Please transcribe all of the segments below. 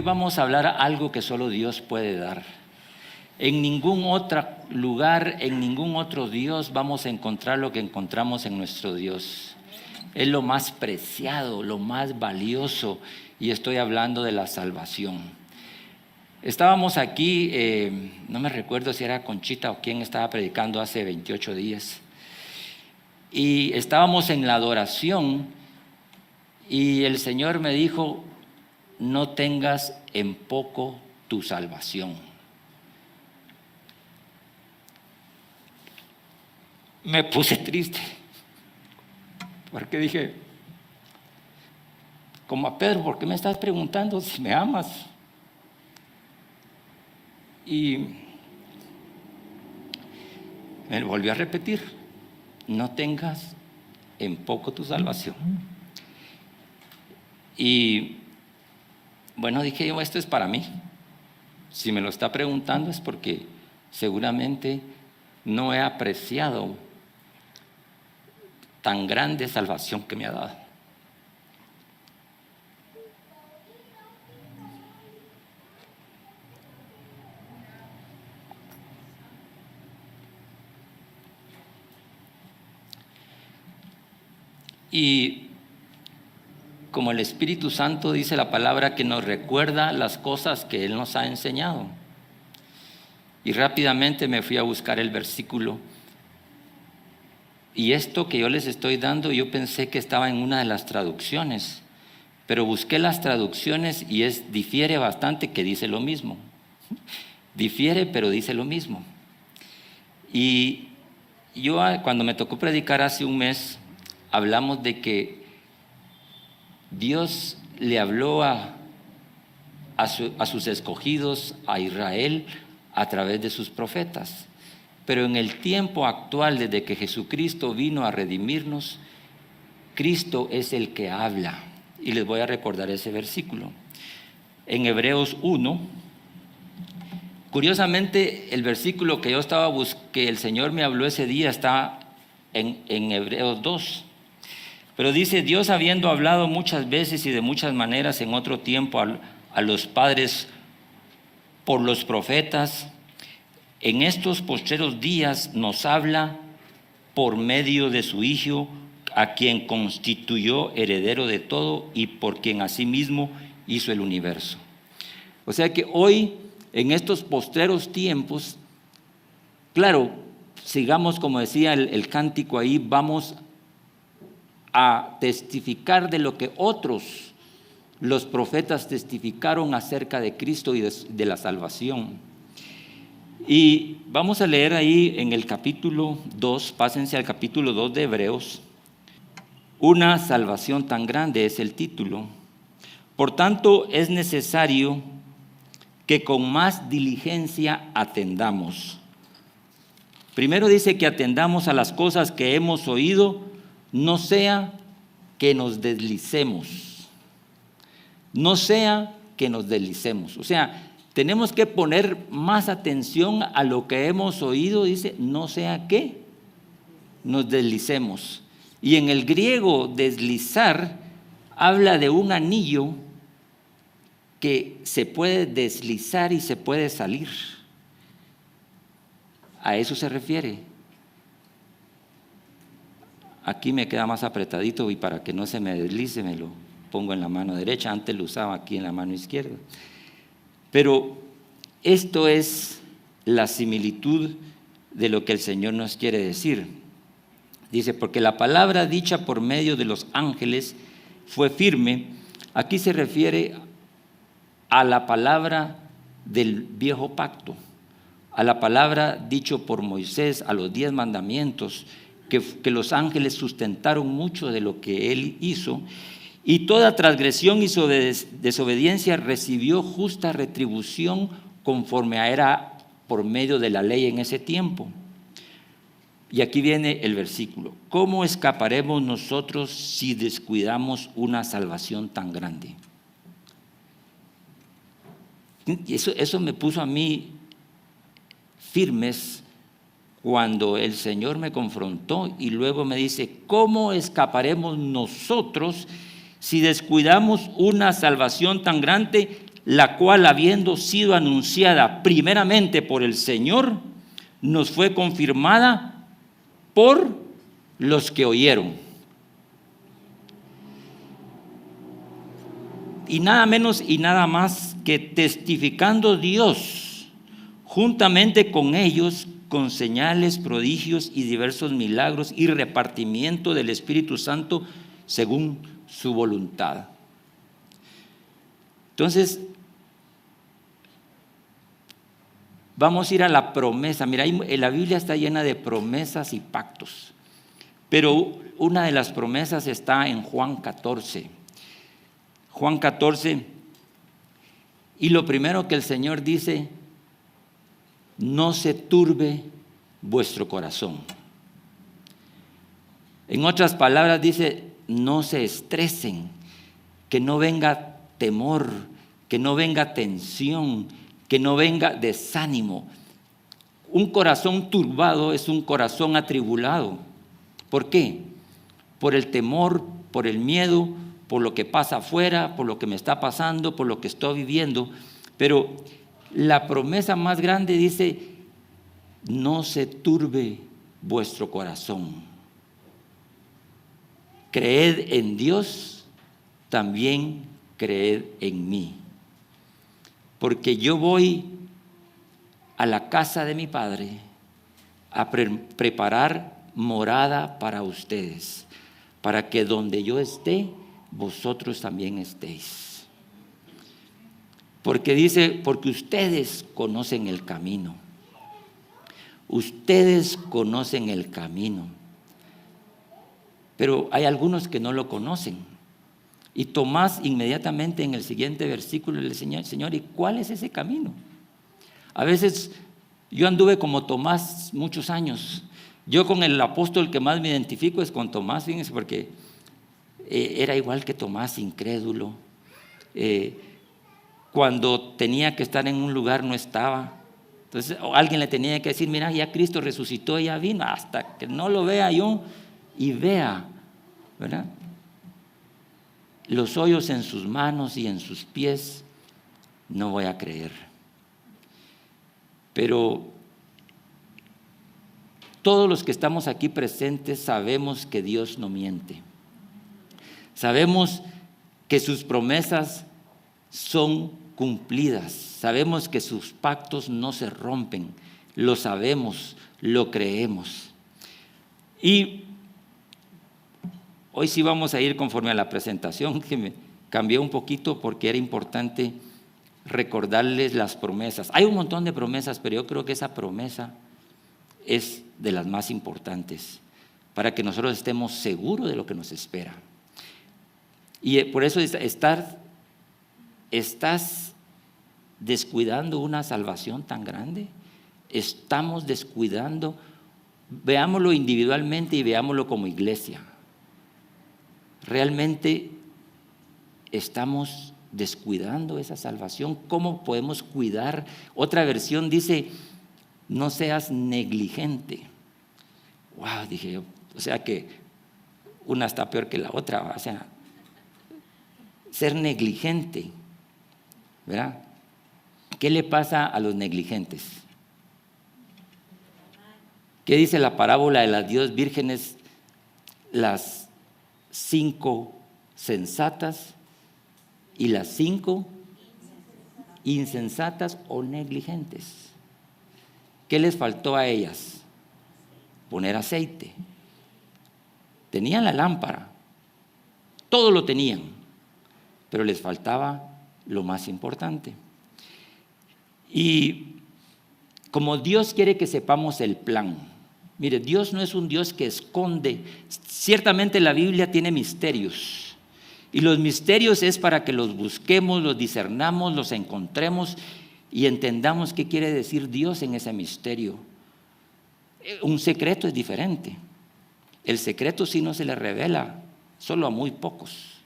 hoy vamos a hablar algo que solo Dios puede dar. En ningún otro lugar, en ningún otro Dios vamos a encontrar lo que encontramos en nuestro Dios. Es lo más preciado, lo más valioso, y estoy hablando de la salvación. Estábamos aquí, no me recuerdo si era Conchita o quién estaba predicando hace 28 días, y estábamos en la adoración, y el Señor me dijo: no tengas en poco tu salvación. Me puse triste, porque dije, como a Pedro, ¿por qué me estás preguntando si me amas? Y me volvió a repetir: no tengas en poco tu salvación. Y bueno, dije yo, esto es para mí. Si me lo está preguntando es porque seguramente no he apreciado tan grande salvación que me ha dado. Y como el Espíritu Santo dice la palabra que nos recuerda las cosas que Él nos ha enseñado. Y rápidamente me fui a buscar el versículo. Y esto que yo les estoy dando, yo pensé que estaba en una de las traducciones, pero busqué las traducciones y difiere bastante, que dice lo mismo. Difiere, pero dice lo mismo. Y yo, cuando me tocó predicar hace un mes, hablamos de que Dios le habló a sus escogidos, a Israel, a través de sus profetas. Pero en el tiempo actual, desde que Jesucristo vino a redimirnos, Cristo es el que habla. Y les voy a recordar ese versículo. En Hebreos 1, curiosamente, el versículo que yo que el Señor me habló ese día está en Hebreos 2. Pero dice: Dios, habiendo hablado muchas veces y de muchas maneras en otro tiempo a los padres por los profetas, en estos postreros días nos habla por medio de su Hijo, a quien constituyó heredero de todo y por quien asimismo hizo el universo. O sea que hoy, en estos postreros tiempos, claro, sigamos como decía el cántico ahí, vamos a testificar de lo que otros, los profetas, testificaron acerca de Cristo y de la salvación. Y vamos a leer ahí en el capítulo 2, pásense al capítulo 2 de Hebreos. Una salvación tan grande es el título. Por tanto, es necesario que con más diligencia atendamos. Primero dice que atendamos a las cosas que hemos oído, no sea que nos deslicemos. No sea que nos deslicemos. O sea, tenemos que poner más atención a lo que hemos oído, dice, no sea que nos deslicemos. Y en el griego, deslizar habla de un anillo que se puede deslizar y se puede salir. A eso se refiere. Aquí me queda más apretadito y para que no se me deslice me lo pongo en la mano derecha. Antes lo usaba aquí en la mano izquierda. Pero esto es la similitud de lo que el Señor nos quiere decir. Dice, porque la palabra dicha por medio de los ángeles fue firme. Aquí se refiere a la palabra del viejo pacto, a la palabra dicho por Moisés, a los 10 mandamientos, que los ángeles sustentaron mucho de lo que él hizo. Y toda transgresión y desobediencia recibió justa retribución conforme era por medio de la ley en ese tiempo. Y aquí viene el versículo. ¿Cómo escaparemos nosotros si descuidamos una salvación tan grande? Y eso me puso a mí firmes cuando el Señor me confrontó y luego me dice, ¿cómo escaparemos nosotros si descuidamos una salvación tan grande la cual, habiendo sido anunciada primeramente por el Señor, nos fue confirmada por los que oyeron. Y nada menos y nada más que testificando Dios juntamente con ellos, con señales, prodigios y diversos milagros y repartimiento del Espíritu Santo según su voluntad. Entonces, vamos a ir a la promesa. Mira, la Biblia está llena de promesas y pactos, pero una de las promesas está en Juan 14. Juan 14, y lo primero que el Señor dice: no se turbe vuestro corazón. En otras palabras dice: no se estresen, que no venga temor, que no venga tensión, que no venga desánimo. Un corazón turbado es un corazón atribulado. ¿Por qué? Por el temor, por el miedo, por lo que pasa afuera, por lo que me está pasando, por lo que estoy viviendo. Pero la promesa más grande dice: no se turbe vuestro corazón. Creed en Dios, también creed en mí. Porque yo voy a la casa de mi Padre a preparar morada para ustedes, para que donde yo esté, vosotros también estéis. Porque dice: porque ustedes conocen el camino. Ustedes conocen el camino. Pero hay algunos que no lo conocen. Y Tomás inmediatamente en el siguiente versículo le dice: Señor, ¿y cuál es ese camino? A veces yo anduve como Tomás muchos años. Yo con el apóstol que más me identifico es con Tomás, fíjense, porque era igual que Tomás, incrédulo. Cuando tenía que estar en un lugar no estaba. Entonces alguien le tenía que decir: mira, ya Cristo resucitó, ya vino. Hasta que no lo vea yo y vea, ¿verdad?, los hoyos en sus manos y en sus pies, no voy a creer. Pero todos los que estamos aquí presentes sabemos que Dios no miente. Sabemos que sus promesas son cumplidas. Sabemos que sus pactos no se rompen. Lo sabemos, lo creemos. Y hoy sí vamos a ir conforme a la presentación, que me cambió un poquito porque era importante recordarles las promesas. Hay un montón de promesas, pero yo creo que esa promesa es de las más importantes para que nosotros estemos seguros de lo que nos espera. Y por eso ¿estás descuidando una salvación tan grande? Estamos descuidando. Veámoslo individualmente y veámoslo como iglesia. ¿Realmente estamos descuidando esa salvación? ¿Cómo podemos cuidar? Otra versión dice: no seas negligente. Wow, dije yo, o sea que una está peor que la otra. O sea, ser negligente, ¿verdad? ¿Qué le pasa a los negligentes? ¿Qué dice la parábola de las 10 vírgenes? Las 5 sensatas y las 5 insensatas o negligentes. ¿Qué les faltó a ellas? Poner aceite. Tenían la lámpara, todo lo tenían, pero les faltaba lo más importante. Y como Dios quiere que sepamos el plan. Mire, Dios no es un Dios que esconde. Ciertamente la Biblia tiene misterios. Y los misterios es para que los busquemos, los discernamos, los encontremos y entendamos qué quiere decir Dios en ese misterio. Un secreto es diferente. El secreto sí no se le revela solo a muy pocos.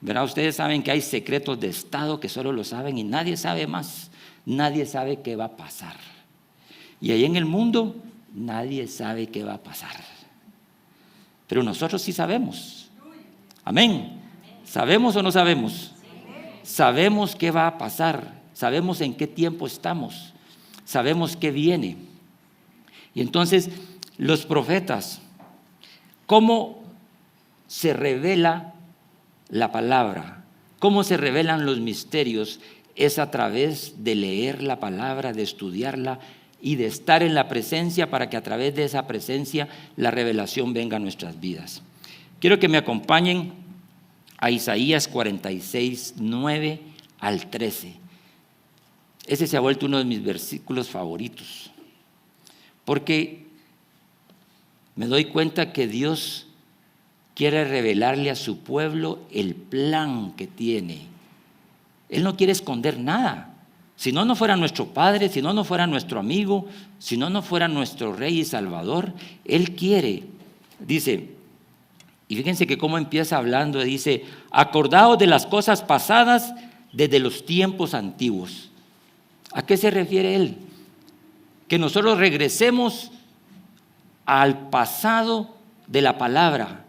¿Verdad? Ustedes saben que hay secretos de Estado que solo lo saben y nadie sabe más. Nadie sabe qué va a pasar. Y ahí en el mundo nadie sabe qué va a pasar. Pero nosotros sí sabemos. Amén. ¿Sabemos o no sabemos? sabemos qué va a pasar, sabemos en qué tiempo estamos, sabemos qué viene. Y entonces los profetas, ¿cómo se revela la palabra? ¿Cómo se revelan los misterios? Es a través de leer la palabra, de estudiarla y de estar en la presencia para que a través de esa presencia la revelación venga a nuestras vidas. Quiero que me acompañen a Isaías 46, 9 al 13. Ese se ha vuelto uno de mis versículos favoritos, porque me doy cuenta que Dios quiere revelarle a su pueblo el plan que tiene. Él no quiere esconder nada. Si no, no fuera nuestro Padre, si no, no fuera nuestro amigo, si no, no fuera nuestro Rey y Salvador. Él quiere, dice, y fíjense que cómo empieza hablando, dice, acordaos de las cosas pasadas desde los tiempos antiguos. ¿A qué se refiere él? Que nosotros regresemos al pasado de la palabra.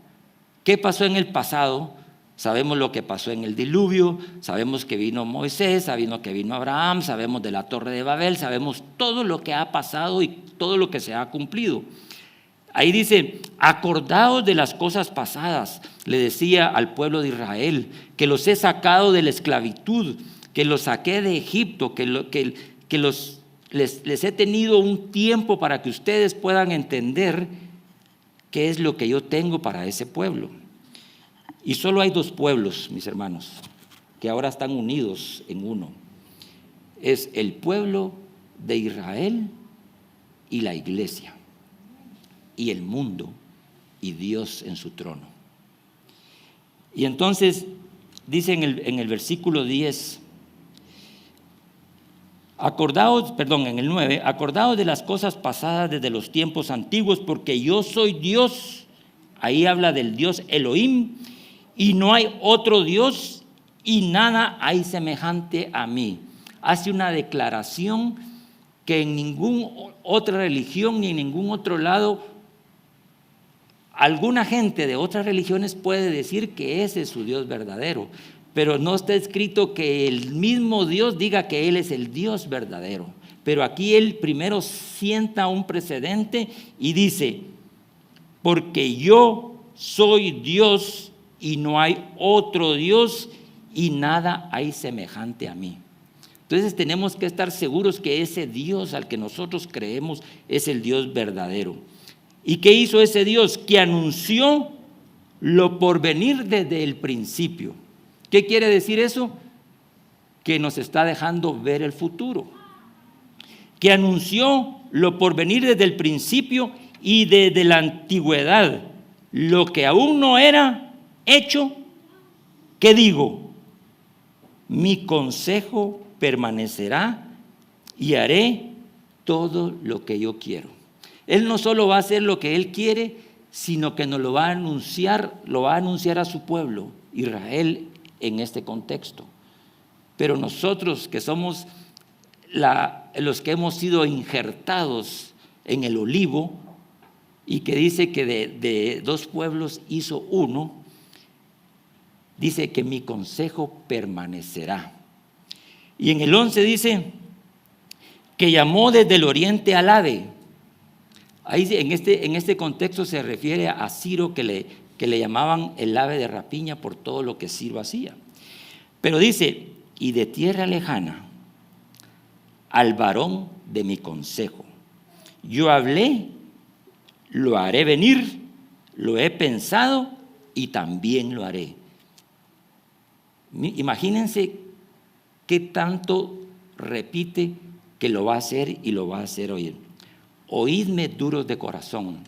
¿Qué pasó en el pasado? Sabemos lo que pasó en el diluvio, sabemos que vino Moisés, sabemos que vino Abraham, sabemos de la Torre de Babel, sabemos todo lo que ha pasado y todo lo que se ha cumplido. Ahí dice, acordaos de las cosas pasadas, le decía al pueblo de Israel, que los he sacado de la esclavitud, que los saqué de Egipto, les he tenido un tiempo para que ustedes puedan entender qué es lo que yo tengo para ese pueblo. Y solo hay dos pueblos, mis hermanos, que ahora están unidos en uno. Es el pueblo de Israel y la iglesia, y el mundo, y Dios en su trono. Y entonces dice en el versículo 10, en el 9, acordaos de las cosas pasadas desde los tiempos antiguos, porque yo soy Dios. Ahí habla del Dios Elohim, y no hay otro Dios, y nada hay semejante a mí. Hace una declaración que en ninguna otra religión ni en ningún otro lado, alguna gente de otras religiones puede decir que ese es su Dios verdadero, pero no está escrito que el mismo Dios diga que Él es el Dios verdadero. Pero aquí Él primero sienta un precedente y dice, porque yo soy Dios y no hay otro Dios y nada hay semejante a mí. Entonces tenemos que estar seguros que ese Dios al que nosotros creemos es el Dios verdadero. ¿Y qué hizo ese Dios? Que anunció lo por venir desde el principio. ¿Qué quiere decir eso? Que nos está dejando ver el futuro. Que anunció lo por venir desde el principio y desde la antigüedad, lo que aún no era hecho. ¿Qué digo? Mi consejo permanecerá y haré todo lo que yo quiero. Él no solo va a hacer lo que Él quiere, sino que nos lo va a anunciar a su pueblo, Israel, en este contexto. Pero nosotros que somos los que hemos sido injertados en el olivo, y que dice que de dos pueblos hizo uno, dice que mi consejo permanecerá. Y en el 11 dice que llamó desde el oriente al ave. Ahí en este contexto se refiere a Ciro, que le llamaban el ave de rapiña por todo lo que Ciro hacía. Pero dice, y de tierra lejana al varón de mi consejo. Yo hablé, lo haré venir, lo he pensado y también lo haré. Imagínense qué tanto repite que lo va a hacer y lo va a hacer oír. Oídme duros de corazón.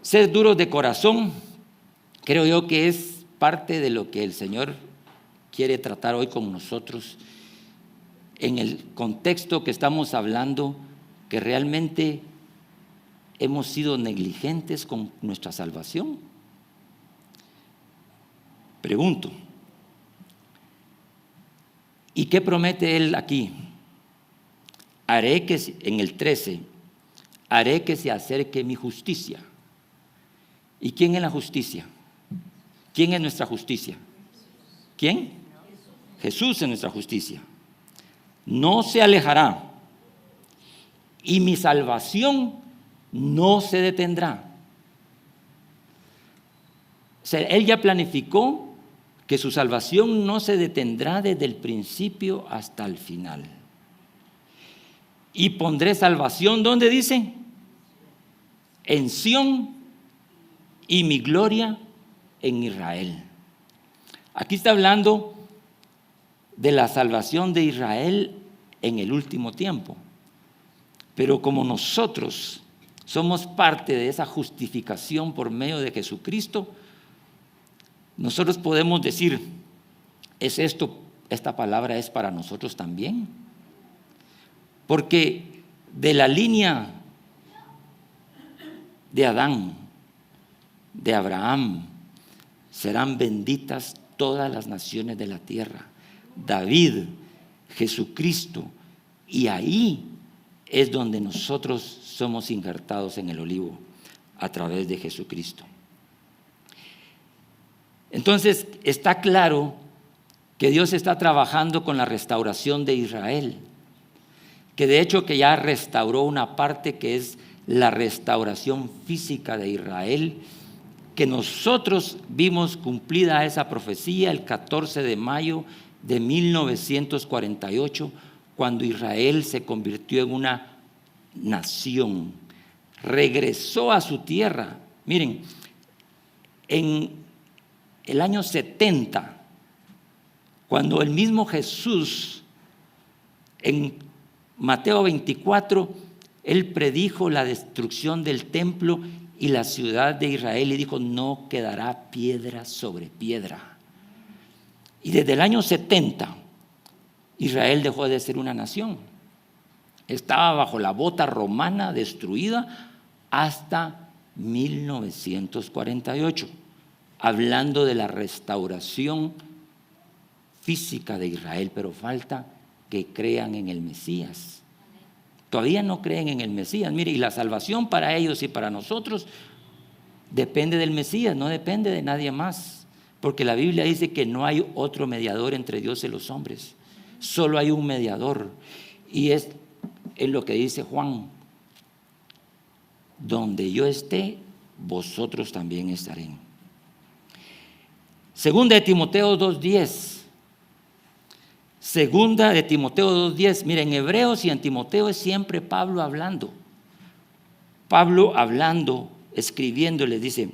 Ser duros de corazón, creo yo que es parte de lo que el Señor quiere tratar hoy con nosotros en el contexto que estamos hablando, que realmente hemos sido negligentes con nuestra salvación. Pregunto, ¿y qué promete Él aquí? Haré que, en el 13, haré que se acerque mi justicia. ¿Y quién es la justicia? ¿Quién es nuestra justicia? ¿Quién? Jesús es nuestra justicia. No se alejará y mi salvación no se detendrá. O sea, Él ya planificó que su salvación no se detendrá desde el principio hasta el final. Y pondré salvación, ¿dónde dice? En Sión, y mi gloria en Israel. Aquí está hablando de la salvación de Israel en el último tiempo. Pero como nosotros somos parte de esa justificación por medio de Jesucristo, nosotros podemos decir, ¿es esto, esta palabra es para nosotros también? Porque de la línea de Adán, de Abraham, serán benditas todas las naciones de la tierra. David, Jesucristo, y ahí es donde nosotros somos injertados en el olivo a través de Jesucristo. Entonces está claro que Dios está trabajando con la restauración de Israel, que de hecho que ya restauró una parte que es la restauración física de Israel, que nosotros vimos cumplida esa profecía el 14 de mayo de 1948, cuando Israel se convirtió en una nación, regresó a su tierra. Miren, en el año 70, cuando el mismo Jesús, en Mateo 24, Él predijo la destrucción del templo y la ciudad de Israel y dijo, no quedará piedra sobre piedra. Y desde el año 70, Israel dejó de ser una nación. Estaba bajo la bota romana destruida hasta 1948, hablando de la restauración física de Israel, pero falta que crean en el Mesías. Todavía no creen en el Mesías. Mire, y la salvación para ellos y para nosotros depende del Mesías, no depende de nadie más. Porque la Biblia dice que no hay otro mediador entre Dios y los hombres. Solo hay un mediador. Y es lo que dice Juan. Donde yo esté, vosotros también estaréis. Segunda de Timoteo 2:10. Segunda de Timoteo 2:10. Miren, en Hebreos y en Timoteo es siempre Pablo hablando. Pablo hablando, escribiendo, les dice,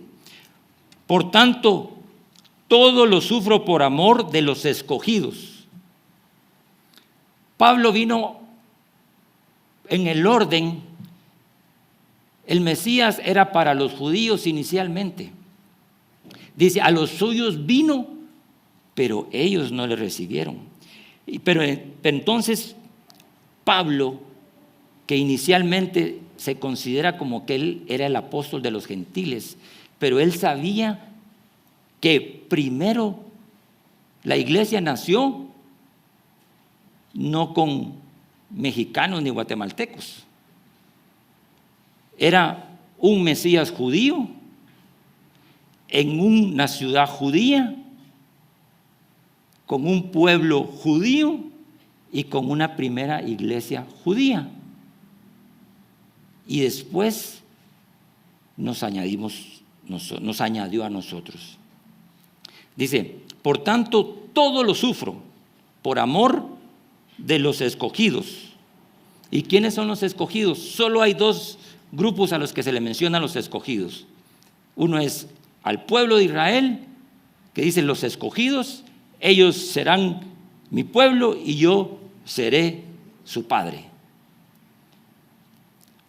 por tanto, todo lo sufro por amor de los escogidos. Pablo vino en el orden. El Mesías era para los judíos inicialmente. Dice, a los suyos vino, pero ellos no le recibieron. Pero entonces Pablo, que inicialmente se considera como que él era el apóstol de los gentiles, pero él sabía que primero la iglesia nació no con mexicanos ni guatemaltecos. Era un Mesías judío en una ciudad judía, con un pueblo judío y con una primera iglesia judía. Y después nos añadió a nosotros. Dice, por tanto, todo lo sufro por amor de los escogidos. ¿Y quiénes son los escogidos? Solo hay dos grupos a los que se le mencionan los escogidos. Uno es al pueblo de Israel, que dicen los escogidos, ellos serán mi pueblo y yo seré su padre.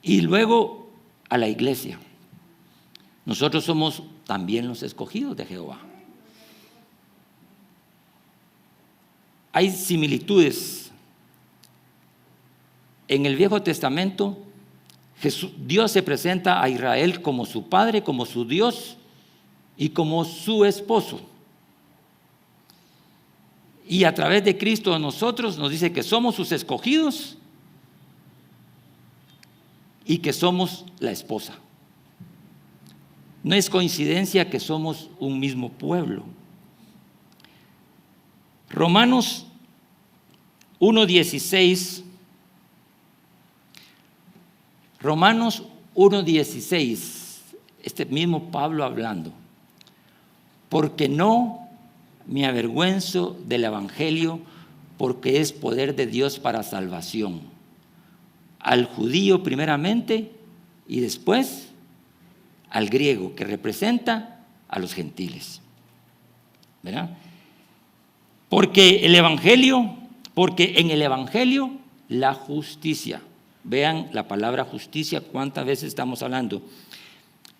Y luego a la iglesia. Nosotros somos también los escogidos de Jehová. Hay similitudes. En el Viejo Testamento, Dios se presenta a Israel como su padre, como su Dios y como su esposo. Y a través de Cristo a nosotros nos dice que somos sus escogidos y que somos la esposa. No es coincidencia que somos un mismo pueblo. Romanos 1:16. Romanos 1:16. Este mismo Pablo hablando. Porque no me avergüenzo del evangelio, porque es poder de Dios para salvación. Al judío primeramente y después al griego, que representa a los gentiles. ¿Verdad? Porque en el evangelio la justicia. Vean la palabra justicia, cuántas veces estamos hablando.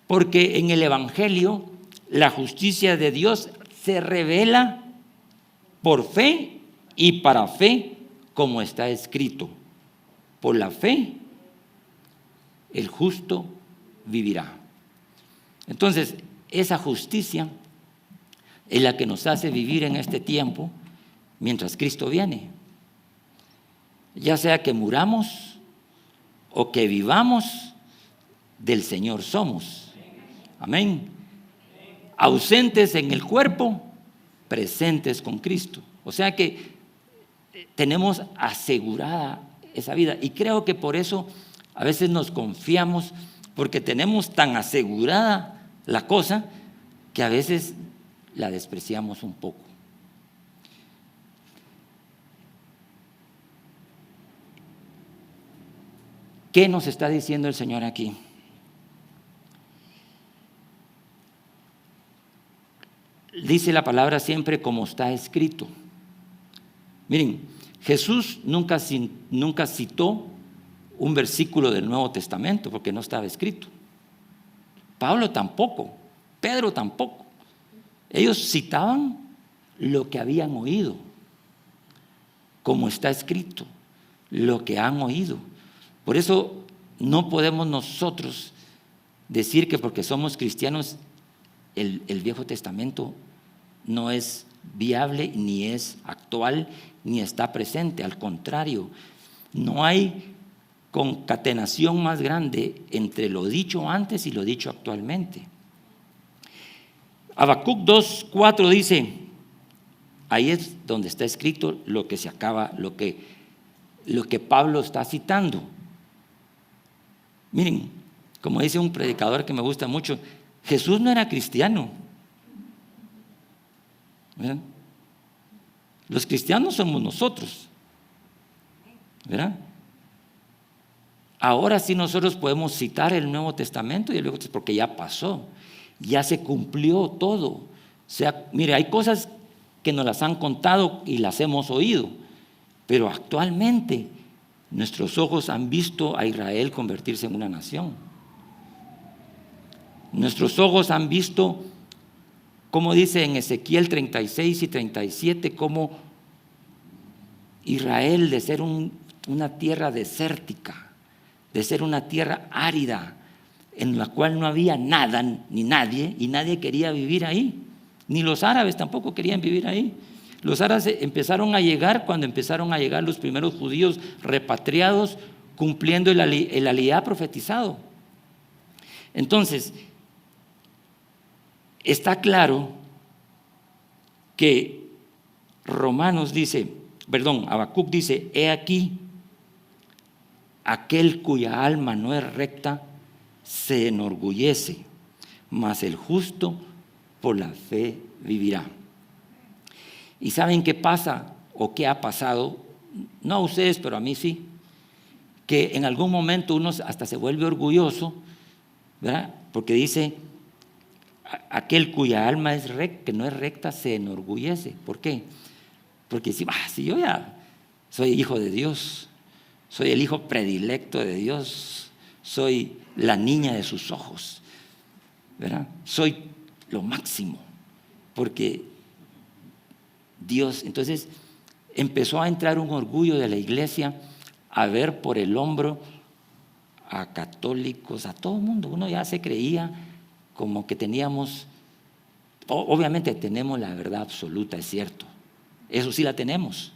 Porque en el evangelio la justicia de Dios se revela por fe y para fe, como está escrito. Por la fe, el justo vivirá. Entonces, esa justicia es la que nos hace vivir en este tiempo mientras Cristo viene. Ya sea que muramos o que vivamos, del Señor somos. Amén. Ausentes en el cuerpo, presentes con Cristo. O sea que tenemos asegurada esa vida. Y creo que por eso a veces nos confiamos, porque tenemos tan asegurada la cosa que a veces la despreciamos un poco. ¿Qué nos está diciendo el Señor aquí? Dice la palabra siempre como está escrito. Miren, Jesús nunca citó un versículo del Nuevo Testamento porque no estaba escrito. Pablo tampoco, Pedro tampoco. Ellos citaban lo que habían oído, como está escrito, lo que han oído. Por eso no podemos nosotros decir que porque somos cristianos el Viejo Testamento no es viable, ni es actual, ni está presente. Al contrario, no hay concatenación más grande entre lo dicho antes y lo dicho actualmente. Habacuc 2:4 dice, ahí es donde está escrito lo que se acaba, lo que Pablo está citando. Miren, como dice un predicador que me gusta mucho, Jesús no era cristiano. ¿Verdad? Los cristianos somos nosotros. ¿Verdad? Ahora sí nosotros podemos citar el Nuevo Testamento y el Viejo Testamento porque ya pasó, ya se cumplió todo. O sea, mire, hay cosas que nos las han contado y las hemos oído, pero actualmente nuestros ojos han visto a Israel convertirse en una nación. Nuestros ojos han visto, como dice en Ezequiel 36 y 37, cómo Israel, de ser una tierra desértica, de ser una tierra árida, en la cual no había nada ni nadie, y nadie quería vivir ahí, ni los árabes tampoco querían vivir ahí. Los árabes empezaron a llegar cuando empezaron a llegar los primeros judíos repatriados, cumpliendo el aliá profetizado. Entonces, está claro que Habacuc dice, he aquí, aquel cuya alma no es recta se enorgullece, mas el justo por la fe vivirá. ¿Y saben qué pasa o qué ha pasado? No a ustedes, pero a mí sí. Que en algún momento uno hasta se vuelve orgulloso, ¿verdad? Porque dice, aquel cuya alma es recta, que no es recta, se enorgullece. ¿Por qué? Porque si yo ya soy hijo de Dios, soy el hijo predilecto de Dios, soy la niña de sus ojos, ¿verdad? Soy lo máximo, porque Dios, entonces empezó a entrar un orgullo de la iglesia a ver por el hombro a católicos, a todo el mundo. Uno ya se creía como que teníamos, obviamente tenemos la verdad absoluta, es cierto, eso sí la tenemos,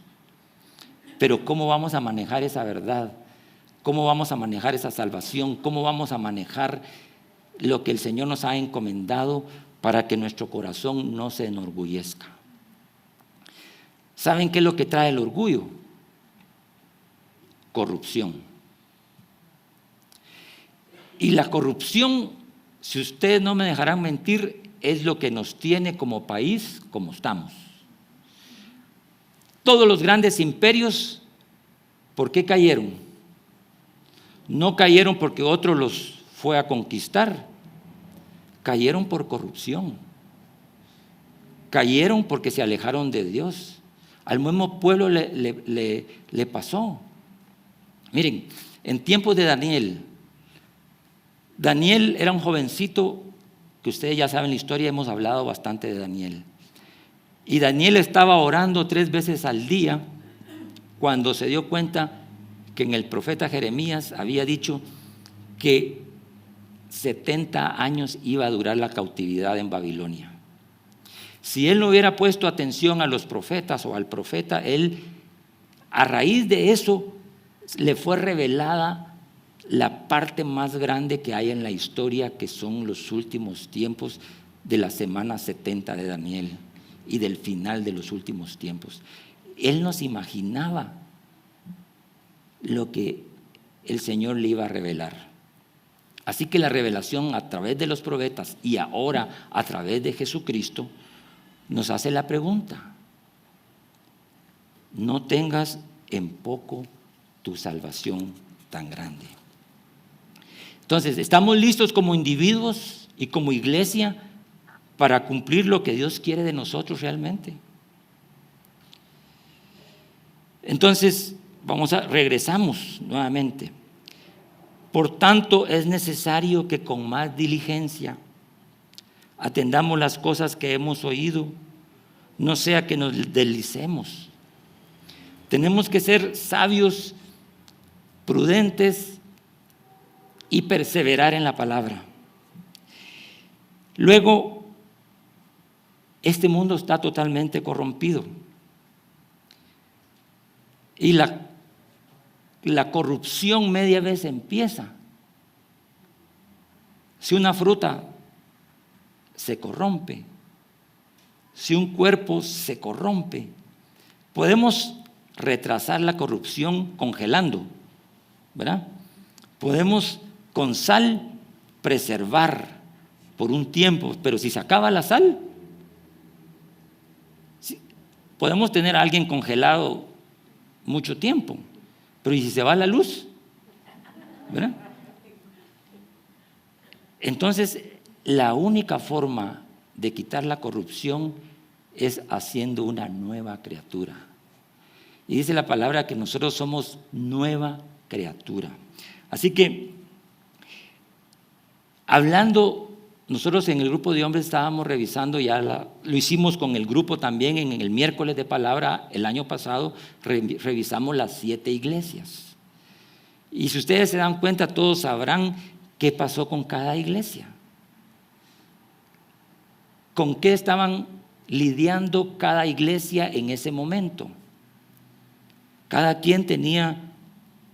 pero ¿cómo vamos a manejar esa verdad? ¿Cómo vamos a manejar esa salvación? ¿Cómo vamos a manejar lo que el Señor nos ha encomendado para que nuestro corazón no se enorgullezca? ¿Saben qué es lo que trae el orgullo? Corrupción. Y la corrupción, si ustedes no me dejarán mentir, es lo que nos tiene como país como estamos. Todos los grandes imperios, ¿por qué cayeron? No cayeron porque otro los fue a conquistar, cayeron por corrupción, cayeron porque se alejaron de Dios. Al mismo pueblo le pasó. Miren, en tiempos de Daniel era un jovencito que ustedes ya saben la historia, hemos hablado bastante de Daniel. Y Daniel estaba orando 3 veces al día cuando se dio cuenta que en el profeta Jeremías había dicho que 70 años iba a durar la cautividad en Babilonia. Si él no hubiera puesto atención a los profetas o al profeta, él, a raíz de eso, le fue revelada la parte más grande que hay en la historia, que son los últimos tiempos de la semana 70 de Daniel y del final de los últimos tiempos. Él no se imaginaba lo que el Señor le iba a revelar. Así que la revelación a través de los profetas y ahora a través de Jesucristo nos hace la pregunta: no tengas en poco tu salvación tan grande. Entonces, ¿estamos listos como individuos y como iglesia para cumplir lo que Dios quiere de nosotros realmente? Entonces, regresamos nuevamente. Por tanto, es necesario que con más diligencia atendamos las cosas que hemos oído, no sea que nos deslicemos. Tenemos que ser sabios, prudentes y perseverar en la palabra. Luego, este mundo está totalmente corrompido y la corrupción media vez empieza. Si una fruta se corrompe, si un cuerpo se corrompe, podemos retrasar la corrupción congelando, ¿verdad? Podemos con sal preservar por un tiempo, pero si se acaba la sal, podemos tener a alguien congelado mucho tiempo, pero ¿y si se va la luz? ¿Verdad? Entonces, la única forma de quitar la corrupción es haciendo una nueva criatura. Y dice la palabra que nosotros somos nueva criatura. Así que, hablando, nosotros en el grupo de hombres estábamos revisando, lo hicimos con el grupo también en el miércoles de palabra el año pasado, revisamos las 7 iglesias. Y si ustedes se dan cuenta, todos sabrán qué pasó con cada iglesia. ¿Con qué estaban lidiando cada iglesia en ese momento? Cada quien tenía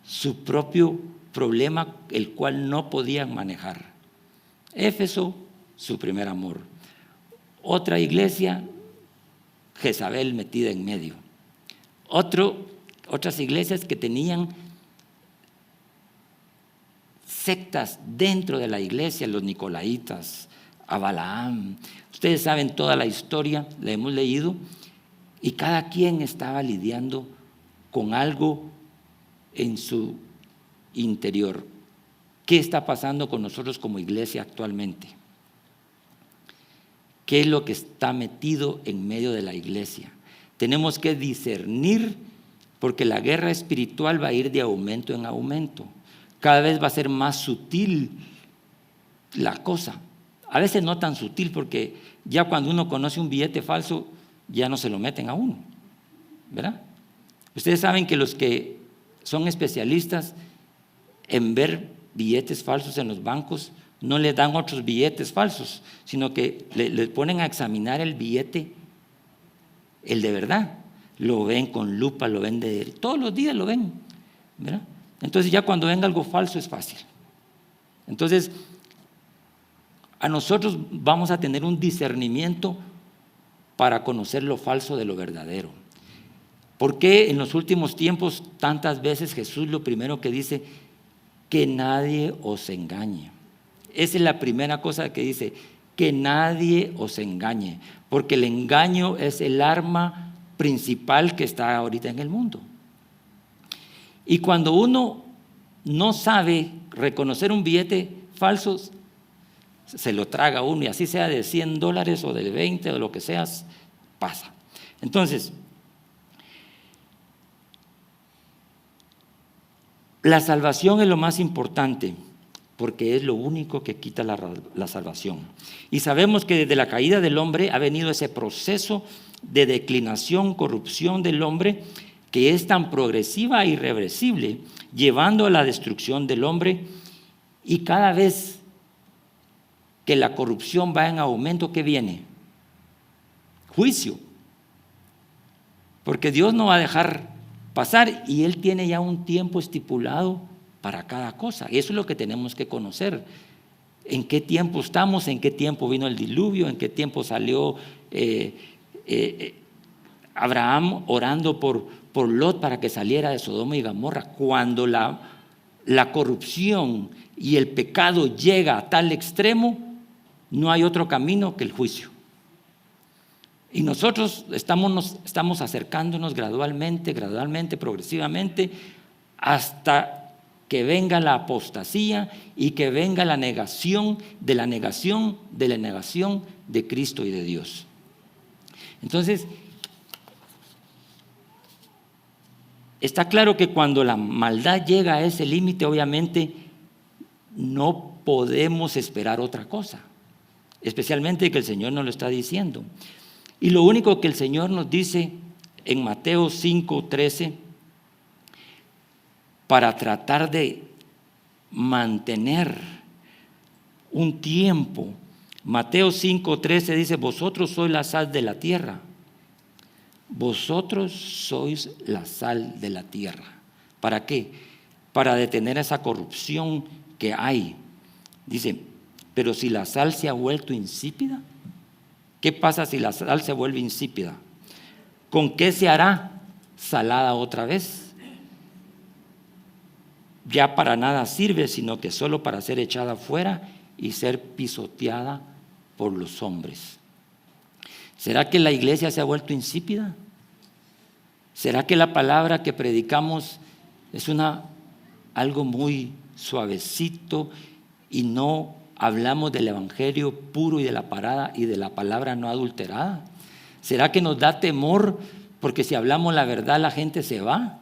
su propio problema, el cual no podían manejar. Éfeso, su primer amor. Otra iglesia, Jezabel metida en medio. Otras iglesias que tenían sectas dentro de la iglesia, los nicolaitas, a Balaam. Ustedes saben toda la historia, la hemos leído, y cada quien estaba lidiando con algo en su interior. ¿Qué está pasando con nosotros como iglesia actualmente? ¿Qué es lo que está metido en medio de la iglesia? Tenemos que discernir, porque la guerra espiritual va a ir de aumento en aumento. Cada vez va a ser más sutil la cosa. A veces no tan sutil, porque ya cuando uno conoce un billete falso, ya no se lo meten a uno, ¿verdad? Ustedes saben que los que son especialistas en ver billetes falsos en los bancos no les dan otros billetes falsos, sino que les ponen a examinar el billete, el de verdad. Lo ven con lupa, lo ven todos los días lo ven, ¿verdad? Entonces ya cuando venga algo falso es fácil. Entonces, a nosotros vamos a tener un discernimiento para conocer lo falso de lo verdadero. ¿Por qué en los últimos tiempos tantas veces Jesús lo primero que dice? Que nadie os engañe. Esa es la primera cosa que dice, que nadie os engañe, porque el engaño es el arma principal que está ahorita en el mundo. Y cuando uno no sabe reconocer un billete falso, se lo traga uno, y así sea de $100 o de 20 o lo que sea, pasa. Entonces, la salvación es lo más importante, porque es lo único que quita la salvación. Y sabemos que desde la caída del hombre ha venido ese proceso de declinación, corrupción del hombre, que es tan progresiva e irreversible, llevando a la destrucción del hombre. Y cada vez que la corrupción va en aumento, ¿qué viene? Juicio. Porque Dios no va a dejar pasar, y Él tiene ya un tiempo estipulado para cada cosa. Eso es lo que tenemos que conocer. ¿En qué tiempo estamos? ¿En qué tiempo vino el diluvio? ¿En qué tiempo salió Abraham orando por Lot para que saliera de Sodoma y Gomorra? Cuando la corrupción y el pecado llega a tal extremo, no hay otro camino que el juicio. Y nosotros estamos acercándonos gradualmente, progresivamente, hasta que venga la apostasía y que venga la negación de la negación de la negación de Cristo y de Dios. Entonces, está claro que cuando la maldad llega a ese límite, obviamente no podemos esperar otra cosa, especialmente que el Señor nos lo está diciendo. Y lo único que el Señor nos dice en Mateo 5:13, para tratar de mantener un tiempo, Mateo 5:13 dice, vosotros sois la sal de la tierra. Vosotros sois la sal de la tierra. ¿Para qué? Para detener esa corrupción que hay. Dice, pero si la sal se ha vuelto insípida, ¿qué pasa si la sal se vuelve insípida? ¿Con qué se hará? Salada otra vez. Ya para nada sirve, sino que solo para ser echada fuera y ser pisoteada por los hombres. ¿Será que la iglesia se ha vuelto insípida? ¿Será que la palabra que predicamos es algo muy suavecito y no hablamos del evangelio puro y de la palabra no adulterada? ¿Será que nos da temor porque si hablamos la verdad la gente se va?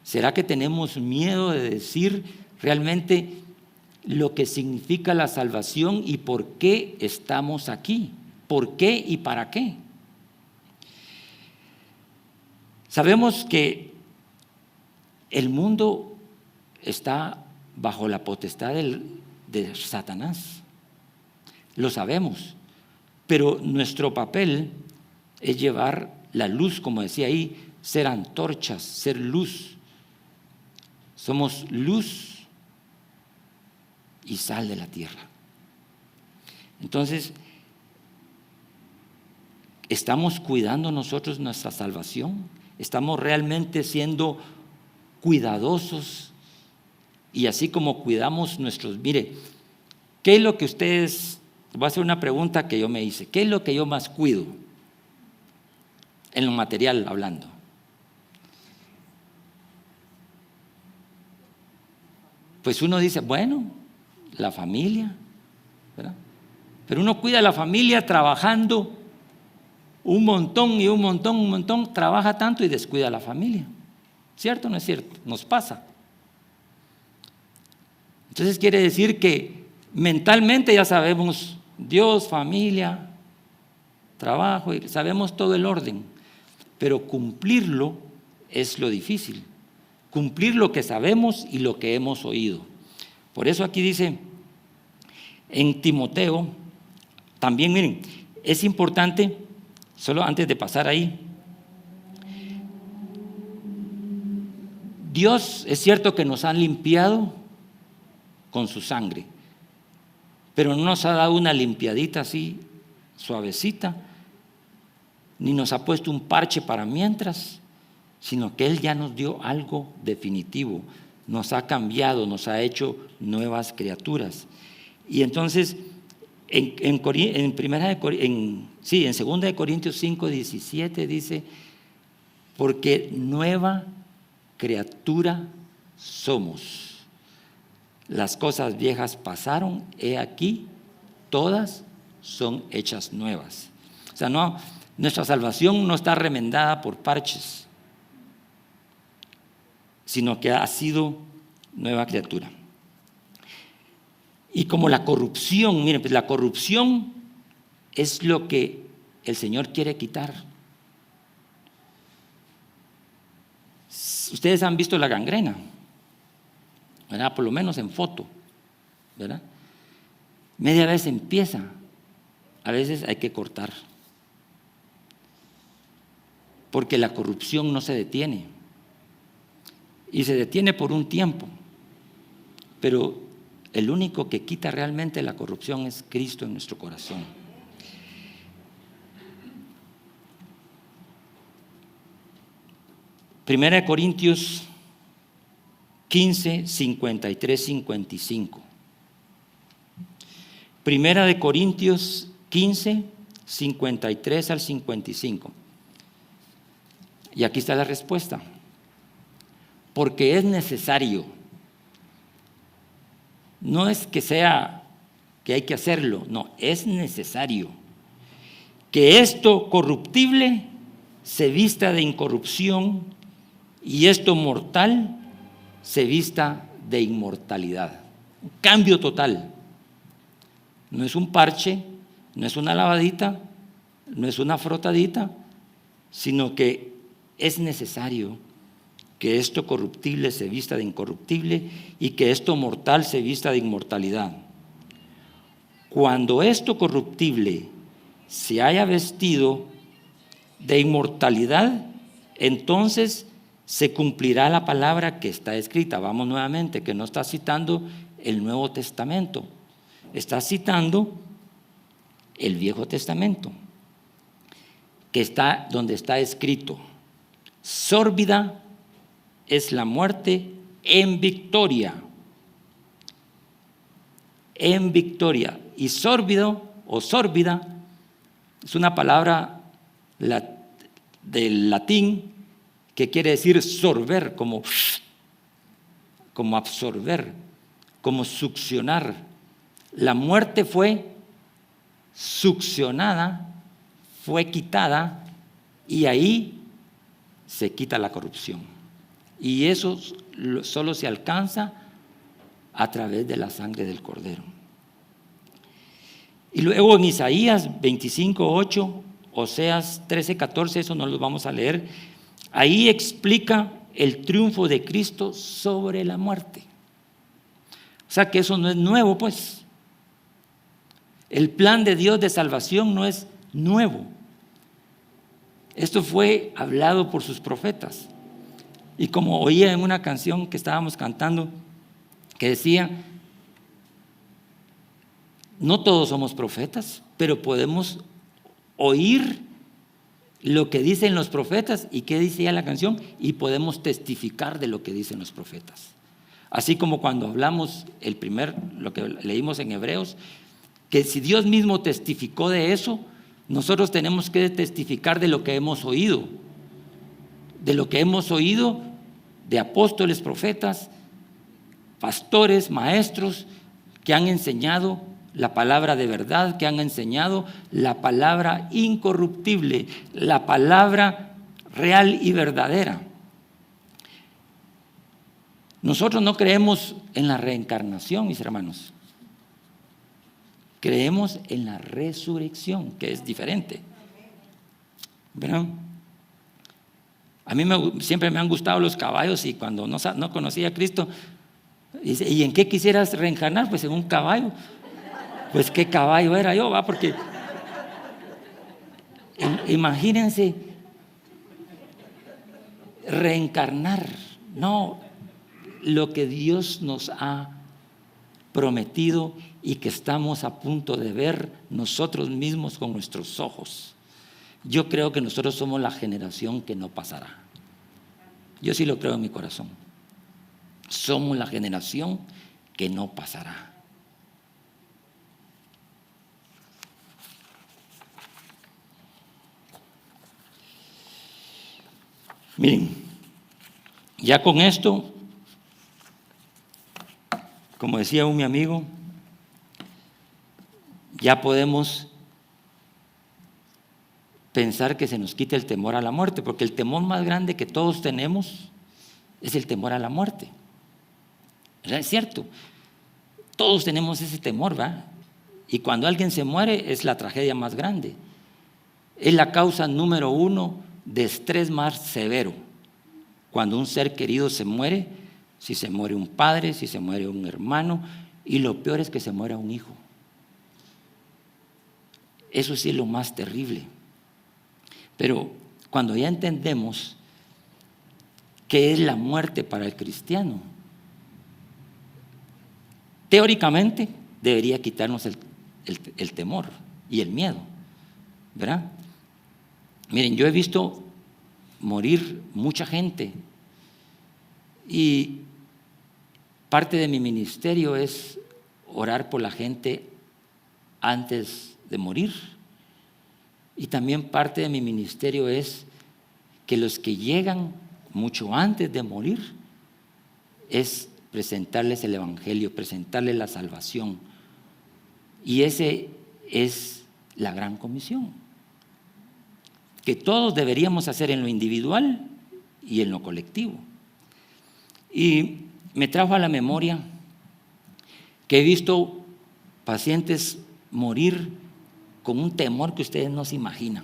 ¿Será que tenemos miedo de decir realmente lo que significa la salvación y por qué estamos aquí? ¿Por qué y para qué? Sabemos que el mundo está bajo la potestad de Satanás. Lo sabemos, pero nuestro papel es llevar la luz, como decía ahí, ser antorchas, ser luz. Somos luz y sal de la tierra. Entonces, ¿estamos cuidando nosotros nuestra salvación? ¿Estamos realmente siendo cuidadosos? Y así como cuidamos nuestros... Mire, ¿qué es lo que ustedes... Voy a hacer una pregunta que yo me hice. ¿Qué es lo que yo más cuido? En lo material hablando. Pues uno dice, bueno, la familia, ¿verdad? Pero uno cuida a la familia trabajando un montón, trabaja tanto y descuida a la familia. ¿Cierto o no es cierto? Nos pasa. Entonces quiere decir que mentalmente ya sabemos Dios, familia, trabajo, y sabemos todo el orden, pero cumplirlo es lo difícil. Cumplir lo que sabemos y lo que hemos oído. Por eso aquí dice en Timoteo, también miren, es importante, solo antes de pasar ahí, Dios es cierto que nos ha limpiado con su sangre, pero no nos ha dado una limpiadita así, suavecita, ni nos ha puesto un parche para mientras, sino que Él ya nos dio algo definitivo, nos ha cambiado, nos ha hecho nuevas criaturas. Y entonces, en 2 de Corintios 5, 17 dice, porque nueva criatura somos. Las cosas viejas pasaron, he aquí, todas son hechas nuevas. O sea, no, nuestra salvación no está remendada por parches, sino que ha sido nueva criatura. Y como la corrupción, miren, pues la corrupción es lo que el Señor quiere quitar. Ustedes han visto la gangrena, ¿verdad? Por lo menos en foto, ¿verdad? Media vez empieza, a veces hay que cortar, porque la corrupción no se detiene, y se detiene por un tiempo, pero el único que quita realmente la corrupción es Cristo en nuestro corazón. Primera de Corintios 15, 53, 55. Primera de Corintios 15, 53 al 55. Y aquí está la respuesta. Porque es necesario. No es que sea que hay que hacerlo, no, es necesario que esto corruptible se vista de incorrupción y esto mortal se vista de inmortalidad. Un cambio total. No es un parche, no es una lavadita, no es una frotadita, sino que es necesario que esto corruptible se vista de incorruptible y que esto mortal se vista de inmortalidad. Cuando esto corruptible se haya vestido de inmortalidad, entonces se cumplirá la palabra que está escrita. Vamos nuevamente, que no está citando el Nuevo Testamento, está citando el Viejo Testamento, que está donde está escrito: sórbida es la muerte en victoria. En victoria. Y sórbido o sórbida es una palabra del latín que quiere decir sorber, como absorber, como succionar. La muerte fue succionada, fue quitada, y ahí se quita la corrupción. Y eso solo se alcanza a través de la sangre del Cordero. Y luego en Isaías 25:8, Oseas 13:14, eso no lo vamos a leer, ahí explica el triunfo de Cristo sobre la muerte. O sea que eso no es nuevo, pues. El plan de Dios de salvación no es nuevo. Esto fue hablado por sus profetas. Y como oía en una canción que estábamos cantando, que decía, no todos somos profetas, pero podemos oír lo que dicen los profetas y qué dice ya la canción, y podemos testificar de lo que dicen los profetas. Así como cuando hablamos lo que leímos en Hebreos, que si Dios mismo testificó de eso, nosotros tenemos que testificar de lo que hemos oído, de apóstoles, profetas, pastores, maestros que han enseñado la palabra de verdad, que han enseñado la palabra incorruptible, la palabra real y verdadera. Nosotros no creemos en la reencarnación, mis hermanos. Creemos en la resurrección, que es diferente. ¿Verdad? A mí siempre me han gustado los caballos, y cuando no conocía a Cristo, dice, ¿y en qué quisieras reencarnar? Pues en un caballo. Pues qué caballo era yo, ¿va? Porque imagínense reencarnar. No, lo que Dios nos ha prometido y que estamos a punto de ver nosotros mismos con nuestros ojos. Yo creo que nosotros somos la generación que no pasará. Yo sí lo creo en mi corazón. Somos la generación que no pasará. Miren, ya con esto, como decía mi amigo, ya podemos pensar que se nos quite el temor a la muerte, porque el temor más grande que todos tenemos es el temor a la muerte. ¿Verdad? Es cierto, todos tenemos ese temor, ¿verdad? Y cuando alguien se muere es la tragedia más grande. Es la causa número 1 de estrés más severo. Cuando un ser querido se muere, si se muere un padre, si se muere un hermano, y lo peor es que se muera un hijo. Eso sí es lo más terrible. Pero cuando ya entendemos qué es la muerte para el cristiano, teóricamente debería quitarnos el temor y el miedo, ¿verdad? Miren, yo he visto morir mucha gente y parte de mi ministerio es orar por la gente antes de morir. Y también parte de mi ministerio es que los que llegan mucho antes de morir es presentarles el evangelio, presentarles la salvación. Y ese es la gran comisión, que todos deberíamos hacer en lo individual y en lo colectivo. Y me trajo a la memoria que he visto pacientes morir con un temor que ustedes no se imaginan,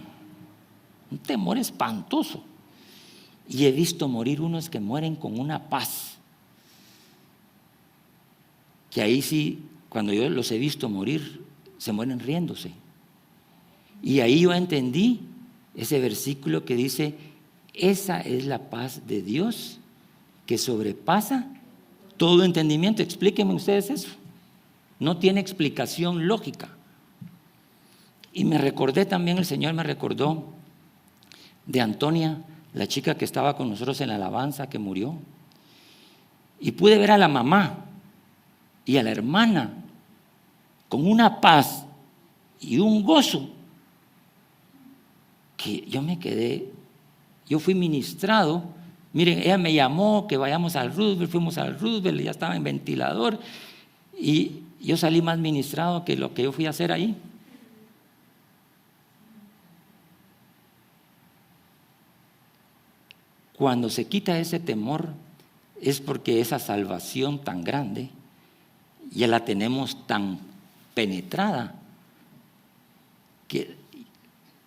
un temor espantoso. Y he visto morir unos que mueren con una paz, que ahí sí, cuando yo los he visto morir, se mueren riéndose. Y ahí yo entendí ese versículo que dice: esa es la paz de Dios que sobrepasa todo entendimiento. Explíquenme ustedes eso. No tiene explicación lógica. Y me recordé también, el Señor me recordó de Antonia, la chica que estaba con nosotros en la alabanza, que murió. Y pude ver a la mamá y a la hermana con una paz y un gozo que yo me quedé, yo fui ministrado. Miren, ella me llamó que vayamos al Roosevelt, fuimos al Roosevelt, ya estaba en ventilador y yo salí más ministrado que lo que yo fui a hacer ahí. Cuando se quita ese temor es porque esa salvación tan grande ya la tenemos tan penetrada que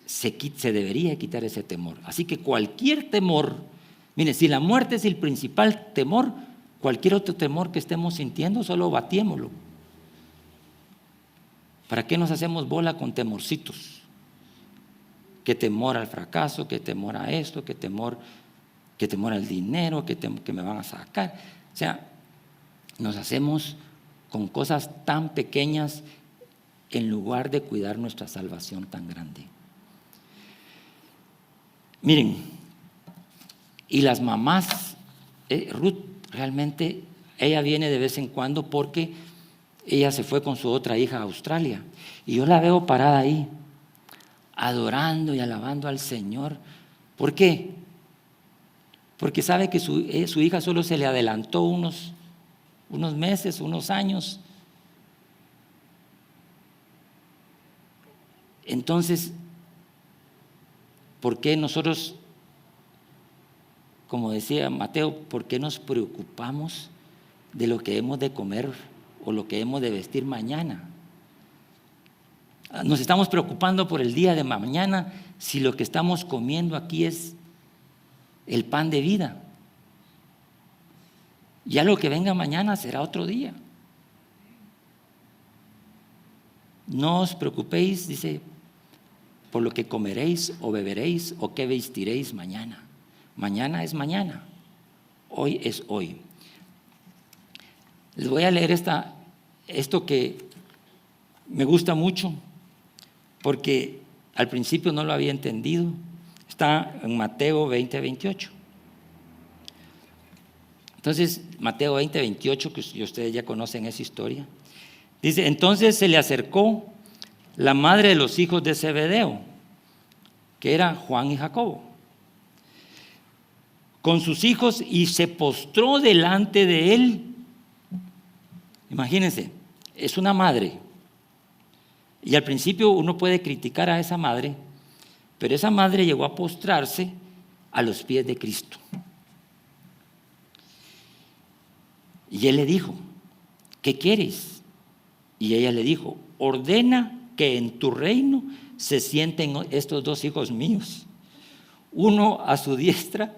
se debería quitar ese temor. Así que cualquier temor, mire, si la muerte es el principal temor, cualquier otro temor que estemos sintiendo, solo batiémoslo. ¿Para qué nos hacemos bola con temorcitos? ¿Qué temor al fracaso? ¿Qué temor a esto? ¿Qué temor al dinero? Que me van a sacar? O sea, nos hacemos con cosas tan pequeñas en lugar de cuidar nuestra salvación tan grande. Miren, y las mamás, Ruth realmente, ella viene de vez en cuando porque ella se fue con su otra hija a Australia y yo la veo parada ahí, adorando y alabando al Señor. ¿Por qué? Porque sabe que su hija solo se le adelantó unos meses, unos años. Entonces, ¿por qué nosotros, como decía Mateo, por qué nos preocupamos de lo que hemos de comer o lo que hemos de vestir mañana? Nos estamos preocupando por el día de mañana si lo que estamos comiendo aquí es el pan de vida. Ya lo que venga mañana será otro día. No os preocupéis, dice, por lo que comeréis o beberéis o qué vestiréis mañana. Mañana es mañana, hoy es hoy. Les voy a leer esto que me gusta mucho, porque Al principio no lo había entendido. Está en Mateo 20:28. Entonces, Mateo 20:28, que ustedes ya conocen esa historia, dice: entonces se le acercó la madre de los hijos de Zebedeo, que eran Juan y Jacobo, con sus hijos, y se postró delante de él. Imagínense, es una madre. Y al principio uno puede criticar a esa madre, pero esa madre llegó a postrarse a los pies de Cristo. Y él le dijo: ¿qué quieres? Y ella le dijo: ordena que en tu reino se sienten estos dos hijos míos, uno a su diestra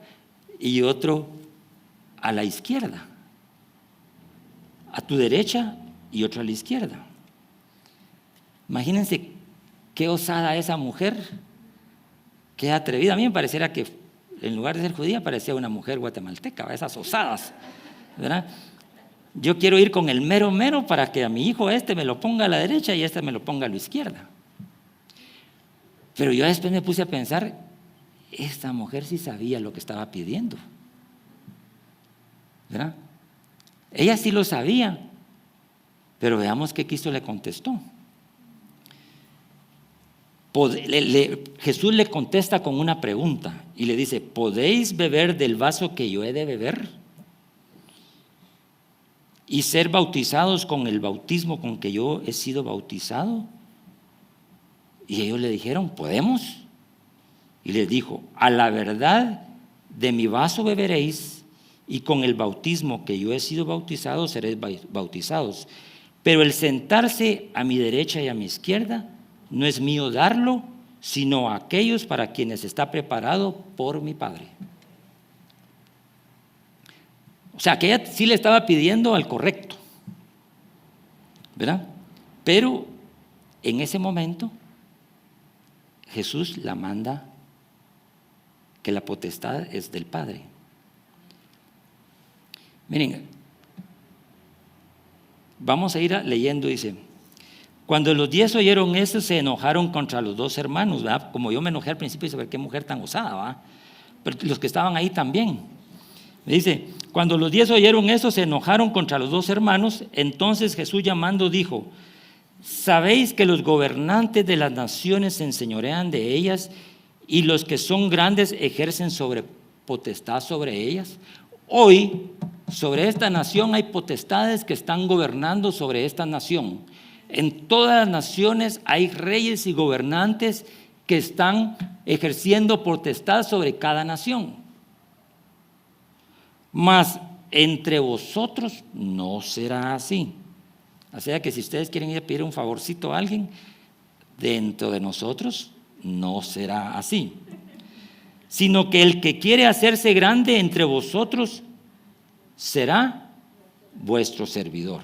y otro a la izquierda, a tu derecha y otro a la izquierda. Imagínense qué osada esa mujer, qué atrevida. A mí me pareciera que en lugar de ser judía parecía una mujer guatemalteca, esas osadas, ¿verdad? Yo quiero ir con el mero mero para que a mi hijo me lo ponga a la derecha y me lo ponga a la izquierda. Pero yo después me puse a pensar, esta mujer sí sabía lo que estaba pidiendo, ¿verdad? Ella sí lo sabía, pero veamos qué Cristo le contestó. Jesús le contesta con una pregunta y le dice: ¿podéis beber del vaso que yo he de beber y ser bautizados con el bautismo con que yo he sido bautizado? Y ellos le dijeron: podemos. Y les dijo: a la verdad de mi vaso beberéis, y con el bautismo que yo he sido bautizado seréis bautizados. Pero el sentarse a mi derecha y a mi izquierda no es mío darlo, sino a aquellos para quienes está preparado por mi Padre. O sea, que ella sí le estaba pidiendo al correcto, ¿verdad? Pero en ese momento Jesús la manda que la potestad es del Padre. Miren, vamos a ir leyendo. Dice: cuando los 10 oyeron eso, se enojaron contra los dos hermanos, ¿verdad? Como yo me enojé al principio, dice: qué mujer tan osada, ¿verdad? Pero los que estaban ahí también. Me dice: cuando los 10 oyeron eso, se enojaron contra los dos hermanos. Entonces Jesús, llamando, dijo: ¿sabéis que los gobernantes de las naciones se enseñorean de ellas, y los que son grandes ejercen potestad sobre ellas? Hoy sobre esta nación hay potestades que están gobernando sobre esta nación. En todas las naciones hay reyes y gobernantes que están ejerciendo potestad sobre cada nación. Mas entre vosotros no será así. O sea que si ustedes quieren ir a pedir un favorcito a alguien, dentro de nosotros no será así. Sino que el que quiere hacerse grande entre vosotros será vuestro servidor.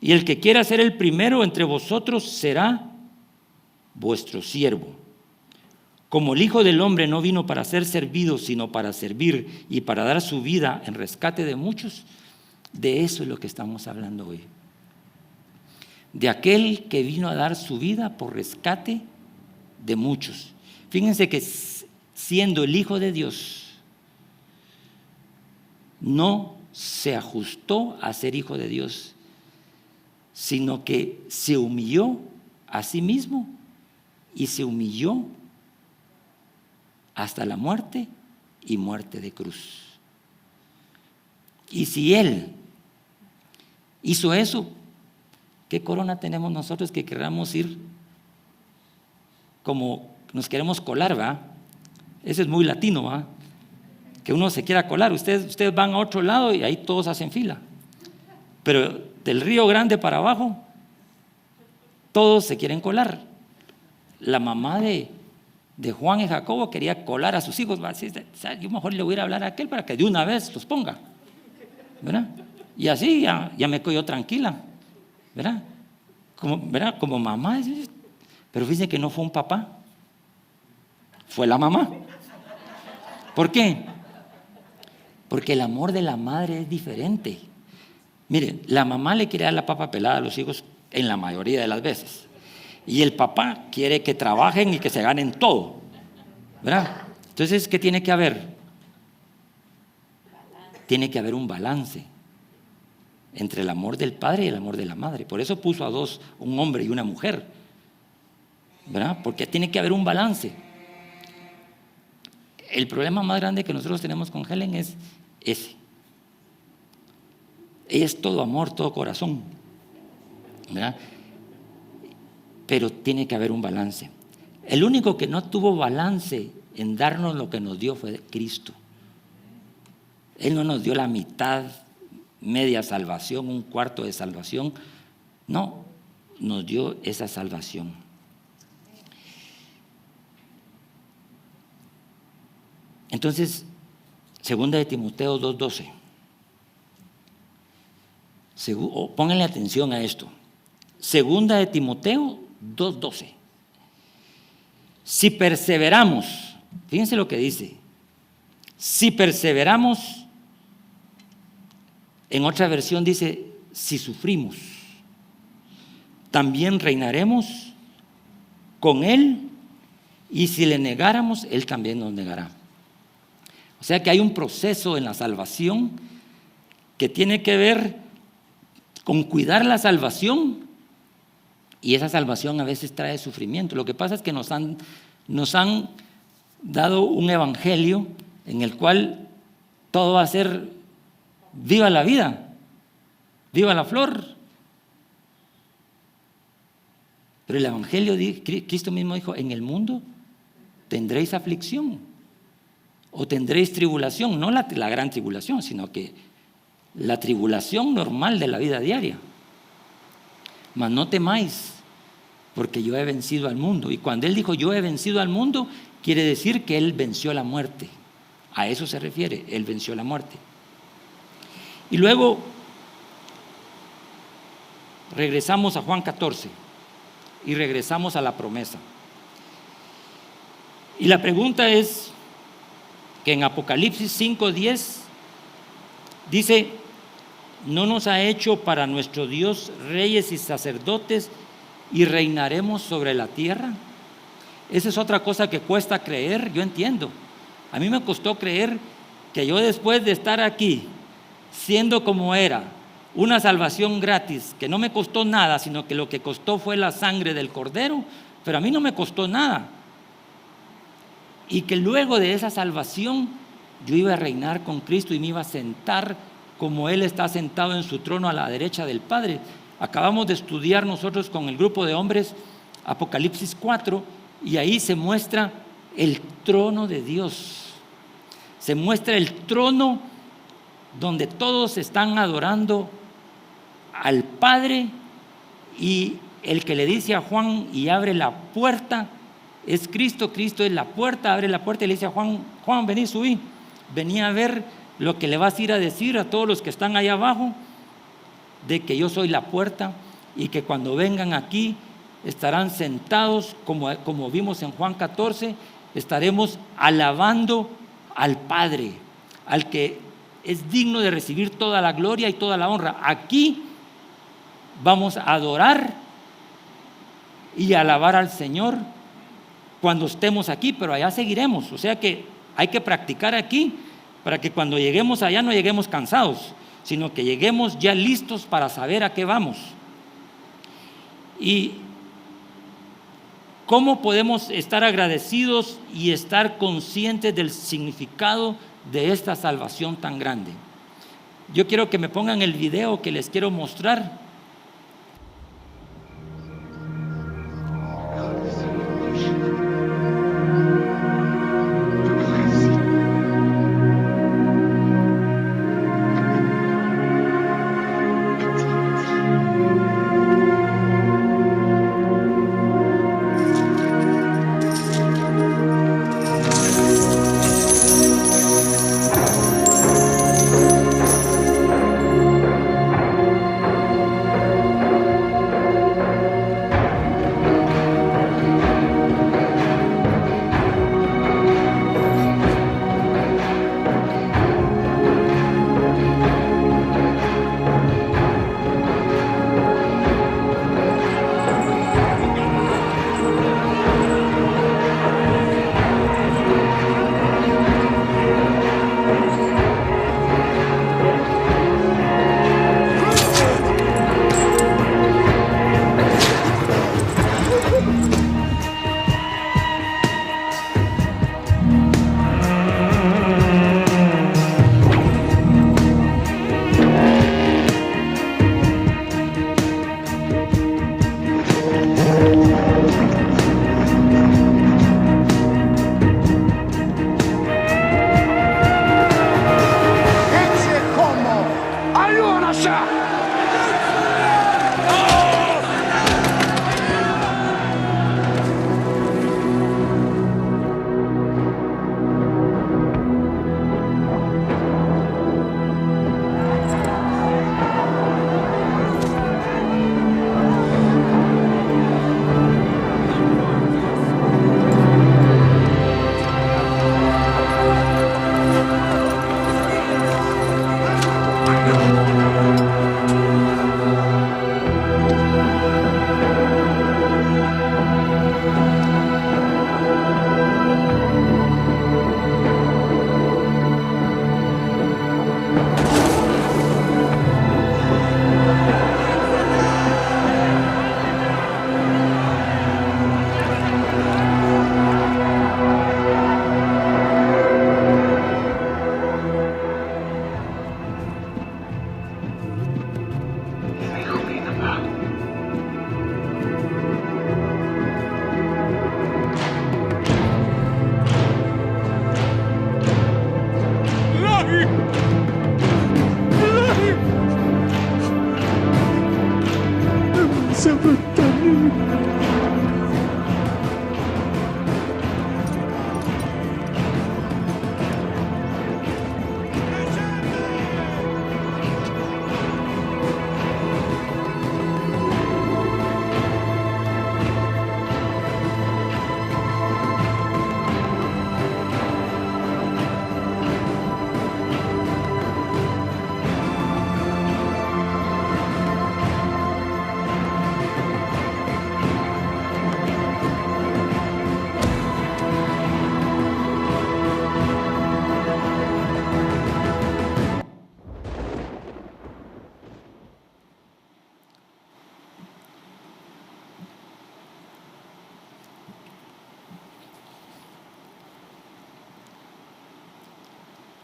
Y el que quiera ser el primero entre vosotros será vuestro siervo. Como el Hijo del Hombre no vino para ser servido, sino para servir y para dar su vida en rescate de muchos, de eso es lo que estamos hablando hoy. De aquel que vino a dar su vida por rescate de muchos. Fíjense que siendo el Hijo de Dios, no se ajustó a ser Hijo de Dios, sino que se humilló a sí mismo y se humilló hasta la muerte y muerte de cruz. Y si Él hizo eso, ¿qué corona tenemos nosotros que queramos ir como nos queremos colar, va? Eso es muy latino, va, que uno se quiera colar. Ustedes van a otro lado y ahí todos hacen fila, pero del Río Grande para abajo todos se quieren colar. La mamá de Juan y Jacobo quería colar a sus hijos, ¿va? Yo mejor le voy a ir a hablar a aquel para que de una vez los ponga, ¿verdad? Y así ya me quedo tranquila, ¿verdad? Como mamá. Pero fíjense que no fue un papá, fue la mamá. ¿Por qué? Porque el amor de la madre es diferente. Miren, la mamá le quiere dar la papa pelada a los hijos en la mayoría de las veces. Y el papá quiere que trabajen y que se ganen todo, ¿verdad? Entonces, ¿qué tiene que haber? Tiene que haber un balance entre el amor del padre y el amor de la madre. Por eso puso a dos, un hombre y una mujer, ¿verdad? Porque tiene que haber un balance. El problema más grande que nosotros tenemos con Helen es ese. Ella es todo amor, todo corazón, ¿verdad? Pero tiene que haber un balance. El único que no tuvo balance en darnos lo que nos dio fue Cristo. Él no nos dio la mitad, media salvación, un cuarto de salvación. No, nos dio esa salvación. Entonces, segunda de Timoteo 2:12. Pónganle atención a esto. Segunda de Timoteo 2:12. Si perseveramos, fíjense lo que dice. Si perseveramos, en otra versión dice, si sufrimos, también reinaremos con Él, y si le negáramos, Él también nos negará. O sea que hay un proceso en la salvación que tiene que ver con cuidar la salvación, y esa salvación a veces trae sufrimiento. Lo que pasa es que nos han dado un evangelio en el cual todo va a ser viva la vida, viva la flor. Pero el evangelio, Cristo mismo dijo, en el mundo tendréis aflicción o tendréis tribulación, no la gran tribulación, sino que la tribulación normal de la vida diaria. Mas no temáis, porque yo he vencido al mundo. Y cuando Él dijo yo he vencido al mundo, quiere decir que Él venció la muerte. A eso se refiere, Él venció la muerte. Y luego regresamos a Juan 14 y regresamos a la promesa. Y la pregunta es que en Apocalipsis 5:10 dice, ¿no nos ha hecho para nuestro Dios reyes y sacerdotes y reinaremos sobre la tierra? Esa es otra cosa que cuesta creer, yo entiendo. A mí me costó creer que yo, después de estar aquí, siendo como era, una salvación gratis, que no me costó nada, sino que lo que costó fue la sangre del Cordero, pero a mí no me costó nada. Y que luego de esa salvación yo iba a reinar con Cristo y me iba a sentar como Él está sentado en su trono a la derecha del Padre. Acabamos de estudiar nosotros con el grupo de hombres Apocalipsis 4, y ahí se muestra el trono de Dios. Se muestra el trono donde todos están adorando al Padre, y el que le dice a Juan y abre la puerta es Cristo. Cristo es la puerta, abre la puerta y le dice a Juan, Juan, vení, subí, vení a ver lo que le vas a ir a decir a todos los que están allá abajo, de que yo soy la puerta, y que cuando vengan aquí estarán sentados, como vimos en Juan 14, estaremos alabando al Padre, al que es digno de recibir toda la gloria y toda la honra. Aquí vamos a adorar y alabar al Señor cuando estemos aquí, pero allá seguiremos. O sea que hay que practicar aquí para que cuando lleguemos allá no lleguemos cansados, sino que lleguemos ya listos para saber a qué vamos. Y ¿cómo podemos estar agradecidos y estar conscientes del significado de esta salvación tan grande? Yo quiero que me pongan el video que les quiero mostrar.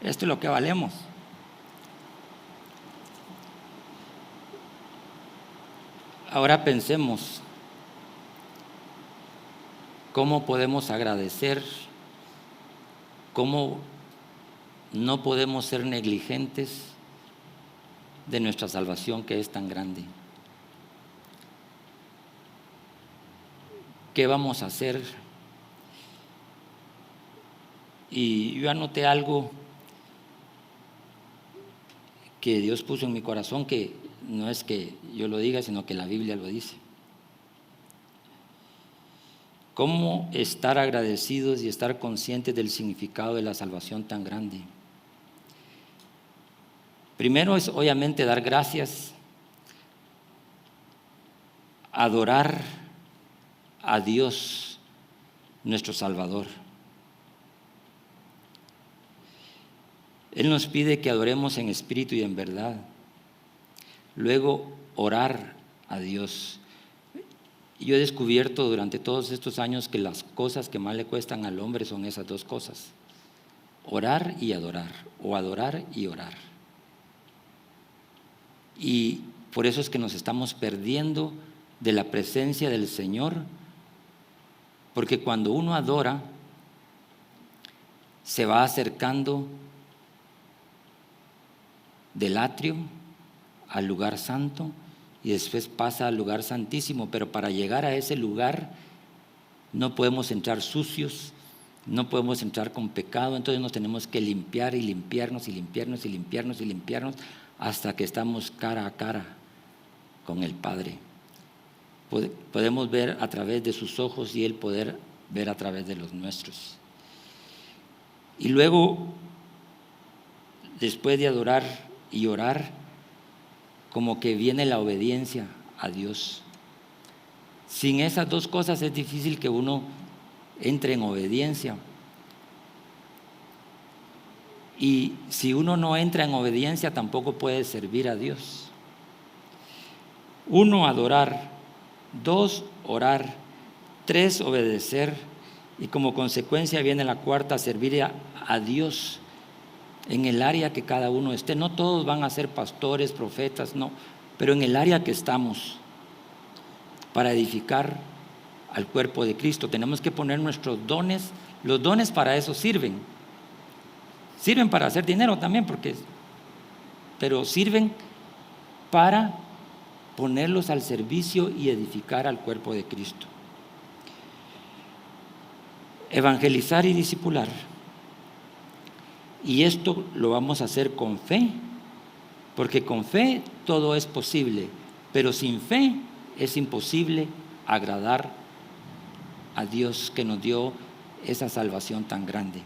Esto es lo que valemos. Ahora pensemos, ¿cómo podemos agradecer? ¿Cómo no podemos ser negligentes de nuestra salvación que es tan grande? ¿Qué vamos a hacer? Y yo anoté algo que Dios puso en mi corazón, que no es que yo lo diga, sino que la Biblia lo dice. ¿Cómo estar agradecidos y estar conscientes del significado de la salvación tan grande? Primero es obviamente dar gracias, adorar a Dios, nuestro Salvador. Él nos pide que adoremos en espíritu y en verdad. Luego, orar a Dios. Yo he descubierto durante todos estos años que las cosas que más le cuestan al hombre son esas dos cosas: orar y adorar, o adorar y orar. Y por eso es que nos estamos perdiendo de la presencia del Señor, porque cuando uno adora, se va acercando del atrio al lugar santo y después pasa al lugar santísimo, pero para llegar a ese lugar no podemos entrar sucios, no podemos entrar con pecado, entonces nos tenemos que limpiar y limpiarnos y limpiarnos y limpiarnos y limpiarnos hasta que estamos cara a cara con el Padre. Podemos ver a través de sus ojos y Él poder ver a través de los nuestros. Y luego, después de adorar y orar, como que viene la obediencia a Dios. Sin esas dos cosas es difícil que uno entre en obediencia. Y si uno no entra en obediencia, tampoco puede servir a Dios. 1, adorar. 2, orar. 3, obedecer. Y como consecuencia viene la cuarta, servir a Dios en el área que cada uno esté. No todos van a ser pastores, profetas, no, pero en el área que estamos, para edificar al cuerpo de Cristo, tenemos que poner nuestros dones. Los dones para eso sirven para hacer dinero también, pero sirven para ponerlos al servicio y edificar al cuerpo de Cristo. Evangelizar y discipular. Y esto lo vamos a hacer con fe, porque con fe todo es posible, pero sin fe es imposible agradar a Dios que nos dio esa salvación tan grande.